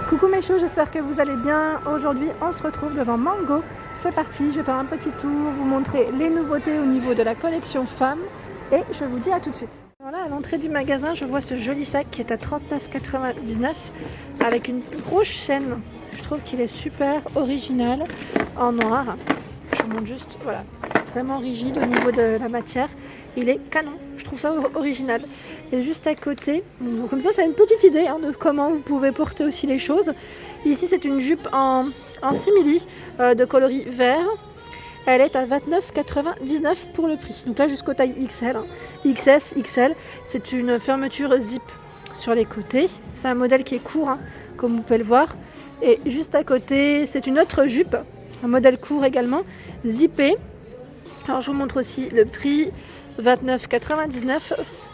Coucou mes choux, j'espère que vous allez bien. Aujourd'hui on se retrouve devant Mango. C'est parti, je vais faire un petit tour, vous montrer les nouveautés au niveau de la collection femmes et je vous dis à tout de suite. Voilà, à l'entrée du magasin je vois ce joli sac qui est à 39,99 € avec une grosse chaîne. Je trouve qu'il est super original en noir. Je vous montre juste, voilà, vraiment rigide au niveau de la matière. Il est canon, je trouve ça original. Et juste à côté, comme ça c'est une petite idée de comment vous pouvez porter aussi les choses. Ici c'est une jupe en simili de coloris vert. Elle est à 29,99 € pour le prix. Donc là jusqu'au taille XL, XS, XL. C'est une fermeture zip sur les côtés. C'est un modèle qui est court, comme vous pouvez le voir. Et juste à côté, c'est une autre jupe, un modèle court également, zippé. Alors je vous montre aussi le prix, 29,99 €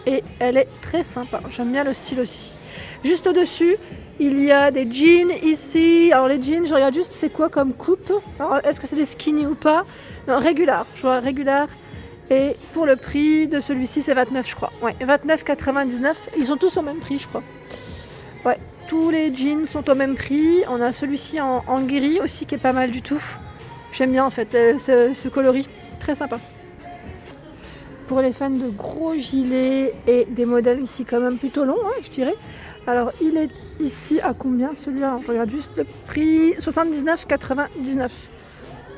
et elle est très sympa. J'aime bien le style aussi. Juste au-dessus, il y a des jeans ici. Alors les jeans, je regarde juste c'est quoi comme coupe. Est-ce que c'est des skinny ou pas? Non, régular. Je vois régular. Et pour le prix de celui-ci, c'est 29 je crois. Ouais, 29,99 €. Ils sont tous au même prix, je crois. Ouais, tous les jeans sont au même prix. On a celui-ci en gris aussi qui est pas mal du tout. J'aime bien en fait ce coloris. Très sympa. Pour les fans de gros gilets et des modèles ici quand même plutôt longs, je dirais. Alors il est ici à combien celui-là? Je regarde juste le prix, 79,99 €.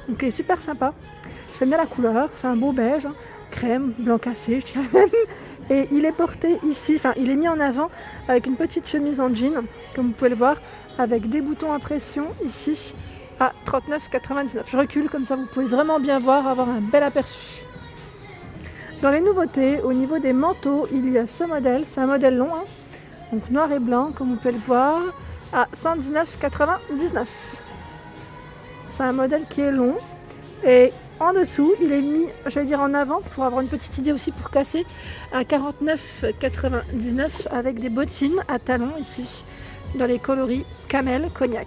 Donc il est super sympa. J'aime bien la couleur, c'est un beau beige, crème, blanc cassé je dirais même. Et il est porté ici, enfin il est mis en avant avec une petite chemise en jean, comme vous pouvez le voir, avec des boutons à pression ici à 39,99 €. Je recule comme ça vous pouvez vraiment bien voir, avoir un bel aperçu. Dans les nouveautés, au niveau des manteaux, il y a ce modèle, c'est un modèle long, donc noir et blanc, comme vous pouvez le voir, à 119,99 €. C'est un modèle qui est long, et en dessous, il est mis, je vais dire en avant, pour avoir une petite idée aussi pour casser, à 49,99 € avec des bottines à talons ici, dans les coloris camel, cognac.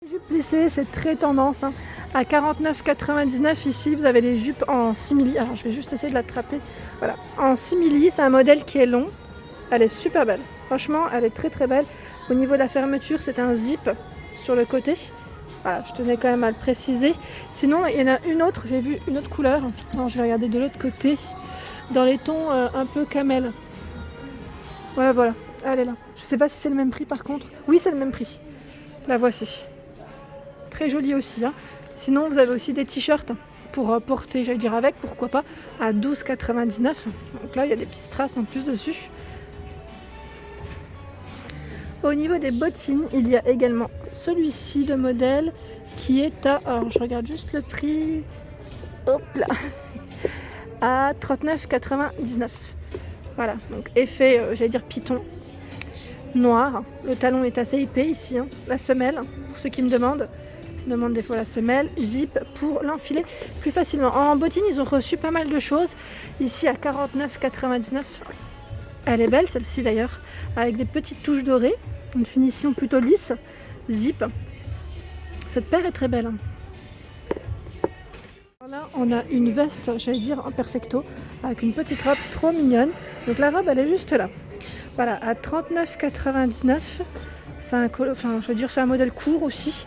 Les jupes plissées, c'est très tendance, À 49,99 € ici, vous avez les jupes en simili. Alors je vais juste essayer de l'attraper. Voilà, en simili, c'est un modèle qui est long. Elle est super belle. Franchement, elle est très très belle. Au niveau de la fermeture, c'est un zip sur le côté. Voilà, je tenais quand même à le préciser. Sinon, il y en a une autre. J'ai vu une autre couleur. Non, je vais regarder de l'autre côté. Dans les tons un peu camel. Voilà, elle est là. Je ne sais pas si c'est le même prix par contre. Oui, c'est le même prix. La voici. Très jolie aussi, Sinon, vous avez aussi des t-shirts pour porter, j'allais dire avec, pourquoi pas, à 12,99 €. Donc là, il y a des petites strass en plus dessus. Au niveau des bottines, il y a également celui-ci de modèle qui est à... Alors, je regarde juste le prix. Hop là, à 39,99 €. Voilà, donc effet, j'allais dire python, noir. Le talon est assez épais ici, la semelle, pour ceux qui me demandent. Demande des fois la semelle, zip pour l'enfiler plus facilement. En bottines, ils ont reçu pas mal de choses. Ici à 49,99 €. Elle est belle celle-ci d'ailleurs, avec des petites touches dorées, une finition plutôt lisse, zip. Cette paire est très belle. Là, on a une veste, j'allais dire en perfecto, avec une petite robe trop mignonne. Donc la robe, elle est juste là. Voilà, à 39,99 €. C'est un modèle court aussi.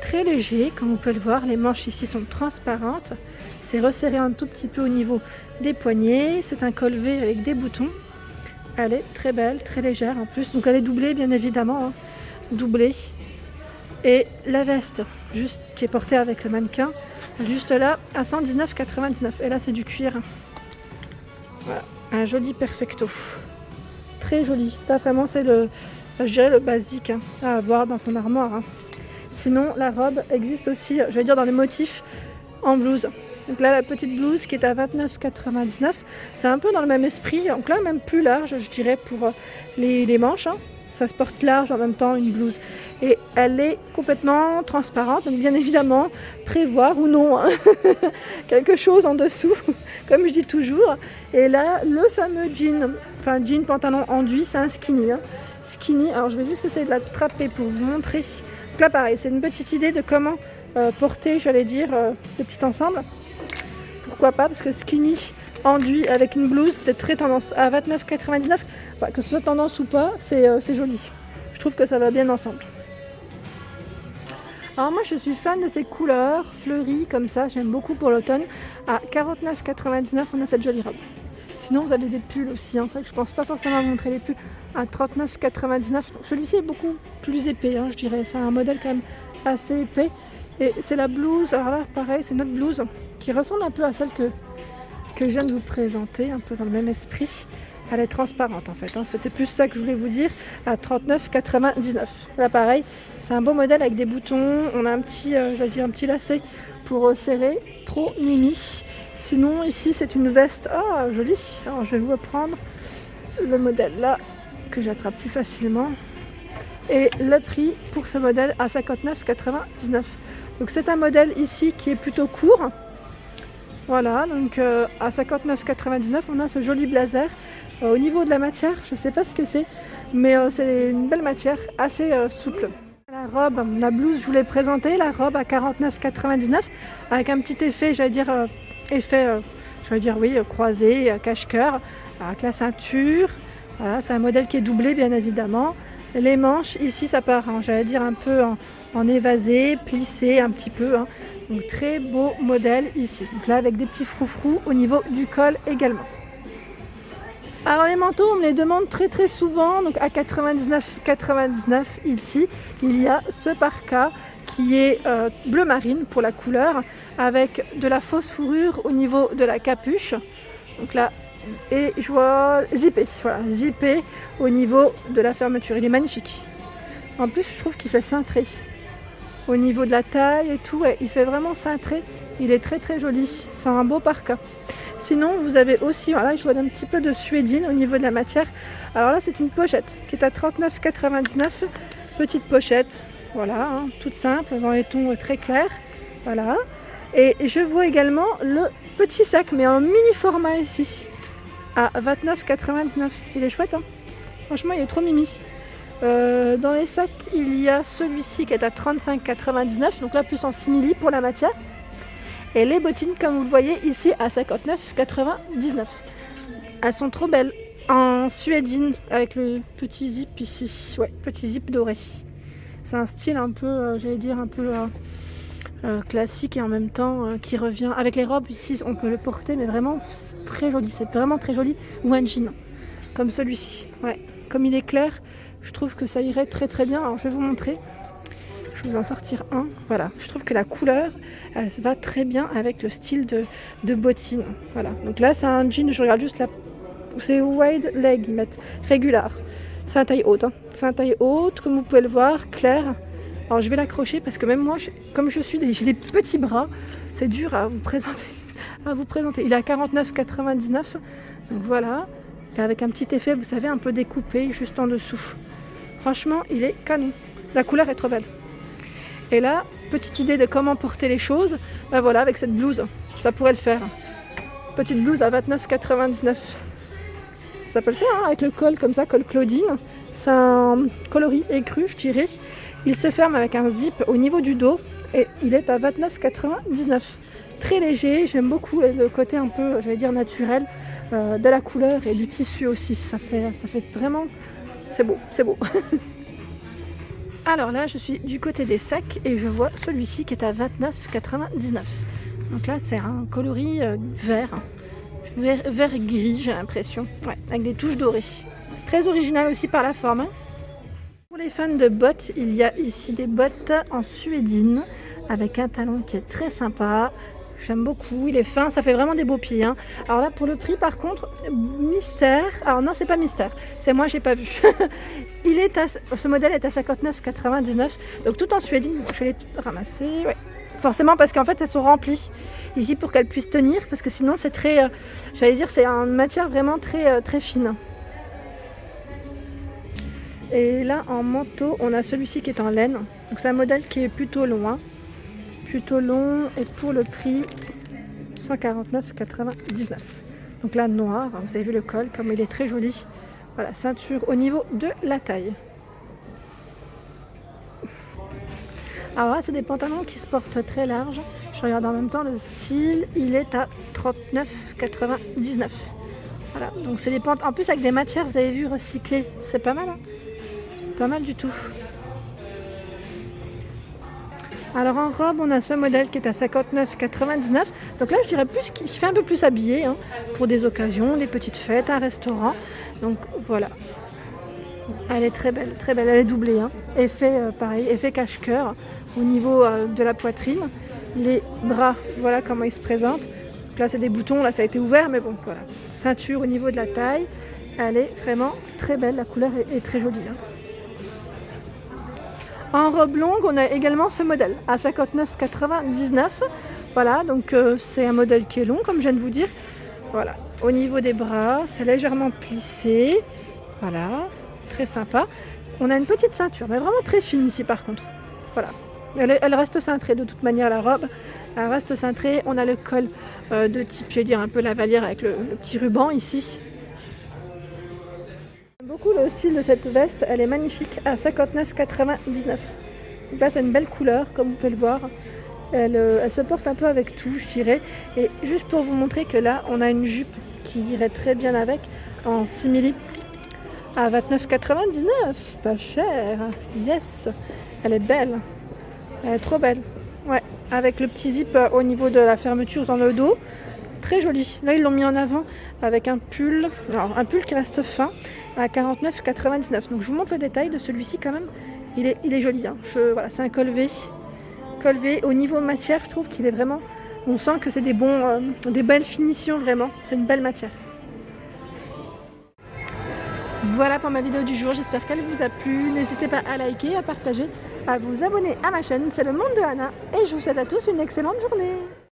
Très léger, comme vous pouvez le voir, les manches ici sont transparentes, c'est resserré un tout petit peu au niveau des poignets, c'est un col V avec des boutons, elle est très belle, très légère en plus, donc elle est doublée bien évidemment, doublée, et la veste juste qui est portée avec le mannequin, juste là à 119,99 €, et là c'est du cuir, voilà, un joli perfecto, très joli, là vraiment c'est le basique à avoir dans son armoire. Sinon, la robe existe aussi, je vais dire, dans les motifs en blouse. Donc là, la petite blouse qui est à 29,99 €, c'est un peu dans le même esprit. Donc là, même plus large, je dirais, pour les manches. Ça se porte large en même temps, une blouse. Et elle est complètement transparente. Donc bien évidemment, prévoir ou non quelque chose en dessous, comme je dis toujours. Et là, le fameux jean, jean pantalon enduit, c'est un skinny. Skinny, alors je vais juste essayer de l'attraper pour vous montrer. Donc là pareil, c'est une petite idée de comment porter, j'allais dire, le petit ensemble. Pourquoi pas, parce que skinny enduit avec une blouse, c'est très tendance. À 29,99 €, que ce soit tendance ou pas, c'est joli. Je trouve que ça va bien ensemble. Alors moi je suis fan de ces couleurs fleuries comme ça, j'aime beaucoup pour l'automne. À 49,99 on a cette jolie robe. Sinon vous avez des pulls aussi, hein. C'est vrai que je pense pas forcément vous montrer les pulls à 39,99. Celui-ci est beaucoup plus épais, hein, je dirais, c'est un modèle quand même assez épais. Et c'est la blouse, alors là pareil c'est notre blouse qui ressemble un peu à celle que je viens de vous présenter, un peu dans le même esprit. Elle est transparente en fait, hein. C'était plus ça que je voulais vous dire, à 39,99. Là pareil, c'est un beau modèle avec des boutons, on a un petit, un petit lacet pour serrer, trop mimi. Sinon ici c'est une veste, ah jolie, alors je vais vous reprendre le modèle là, que j'attrape plus facilement. Et le prix pour ce modèle à 59,99. Donc c'est un modèle ici qui est plutôt court. Voilà, donc à 59,99 on a ce joli blazer. Au niveau de la matière, je ne sais pas ce que c'est, mais c'est une belle matière, assez souple. La robe, la blouse, je vous l'ai présentée, la robe à 49,99 avec un petit effet, croisé, cache-cœur, avec la ceinture. Voilà, c'est un modèle qui est doublé bien évidemment. Les manches, ici ça part, hein, un peu en évasé, plissé un petit peu. Hein. Donc très beau modèle ici. Donc là avec des petits froufrous au niveau du col également. Alors les manteaux, on me les demande très souvent. Donc à 99,99 ici, il y a ce parka qui est bleu marine pour la couleur, avec de la fausse fourrure au niveau de la capuche. Donc là, et je vois zippé, voilà, zippé au niveau de la fermeture. Il est magnifique. En plus, je trouve qu'il fait cintré. Au niveau de la taille et tout, ouais, il fait vraiment cintré. Il est très joli. C'est un beau parka. Sinon, vous avez aussi, voilà, je vois un petit peu de suédine au niveau de la matière. Alors là, c'est une pochette qui est à 39,99. Petite pochette, voilà, hein, toute simple, dans les tons très clairs. Voilà. Et je vois également le petit sac, mais en mini format ici, à 29,99. Il est chouette, hein. Franchement, il est trop mimi. Dans les sacs, il y a celui-ci qui est à 35,99. Donc là, plus en simili pour la matière. Et les bottines, comme vous le voyez ici, à 59,99. Elles sont trop belles. En suédine, avec le petit zip ici. Ouais, petit zip doré. C'est un style un peu, classique et en même temps qui revient. Avec les robes ici, on peut le porter, mais vraiment très joli. C'est vraiment très joli. Ou un jean, comme celui-ci. Ouais, comme il est clair, je trouve que ça irait très bien. Alors je vais vous montrer. Je vais vous en sortir un. Voilà, je trouve que la couleur, elle va très bien avec le style de bottines. Voilà, donc là c'est un jean, je regarde juste là. C'est wide leg, ils mettent régular. C'est un taille haute, hein. C'est un taille haute, comme vous pouvez le voir, clair. Alors je vais l'accrocher parce que même moi, comme j'ai des petits bras, c'est dur à vous présenter. Il est à 49,99. Donc voilà, et avec un petit effet, vous savez, un peu découpé juste en dessous. Franchement, il est canon. La couleur est trop belle. Et là, petite idée de comment porter les choses, ben voilà, avec cette blouse, ça pourrait le faire. Petite blouse à 29,99. Ça peut le faire, hein, avec le col comme ça, col Claudine. C'est un coloris écru, je dirais. Il se ferme avec un zip au niveau du dos et il est à 29,99. Très léger, j'aime beaucoup le côté un peu, naturel de la couleur et du tissu aussi. Ça fait vraiment, c'est beau. Alors là, je suis du côté des sacs et je vois celui-ci qui est à 29,99. Donc là, c'est un coloris vert gris, j'ai l'impression. Ouais, avec des touches dorées. Très original aussi par la forme. Hein. Pour les fans de bottes, il y a ici des bottes en suédine avec un talon qui est très sympa. J'aime beaucoup, il est fin, ça fait vraiment des beaux pieds. Hein. Alors là, pour le prix, par contre, mystère. Alors non, c'est pas mystère, c'est moi, j'ai pas vu. Ce modèle est à 59,99. Donc tout en suédine, je vais les ramasser. Ouais. Forcément, parce qu'en fait, elles sont remplies ici pour qu'elles puissent tenir, parce que sinon, c'est très, c'est une matière vraiment très fine. Et là, en manteau, on a celui-ci qui est en laine. Donc c'est un modèle qui est plutôt long. Hein. Plutôt long et pour le prix 149,99. Donc là noir, vous avez vu le col comme il est très joli. Voilà, ceinture au niveau de la taille. Alors là c'est des pantalons qui se portent très larges. Je regarde en même temps le style, il est à 39,99. Voilà, donc c'est des pantalons en plus avec des matières, vous avez vu, recyclées. C'est pas mal, hein, pas mal du tout. Alors en robe, on a ce modèle qui est à 59,99 €. Donc là, je dirais plus qu'il fait un peu plus habillé, hein, pour des occasions, des petites fêtes, un restaurant. Donc voilà. Elle est très belle, très belle. Elle est doublée, hein. Effet pareil, effet cache-cœur au niveau de la poitrine. Les bras, voilà comment ils se présentent. Donc là, c'est des boutons, là ça a été ouvert, mais bon, voilà. Ceinture au niveau de la taille. Elle est vraiment très belle, la couleur est très jolie, hein. En robe longue, on a également ce modèle à 59,99 €. Voilà, donc c'est un modèle qui est long, comme je viens de vous dire. Voilà, au niveau des bras, c'est légèrement plissé. Voilà, très sympa. On a une petite ceinture, mais vraiment très fine ici par contre. Voilà, elle reste cintrée de toute manière, la robe. Elle reste cintrée. On a le col de type, je vais dire, un peu lavalière avec le petit ruban ici. J'aime beaucoup le style de cette veste, elle est magnifique à 59,99 €. Donc là, c'est une belle couleur, comme vous pouvez le voir. Elle se porte un peu avec tout, je dirais. Et juste pour vous montrer que là, on a une jupe qui irait très bien avec, en simili, à 29,99 €. Pas cher. Yes, elle est belle. Elle est trop belle. Ouais, avec le petit zip au niveau de la fermeture dans le dos. Très joli. Là, ils l'ont mis en avant avec un pull. Alors, un pull qui reste fin à 49,99 €. Donc, je vous montre le détail de celui-ci quand même. Il est joli, hein. Voilà, c'est un col V. Col V. Au niveau matière, je trouve qu'il est vraiment... On sent que c'est des belles finitions, vraiment. C'est une belle matière. Voilà pour ma vidéo du jour. J'espère qu'elle vous a plu. N'hésitez pas à liker, à partager, à vous abonner à ma chaîne. C'est le monde de Anna. Et je vous souhaite à tous une excellente journée.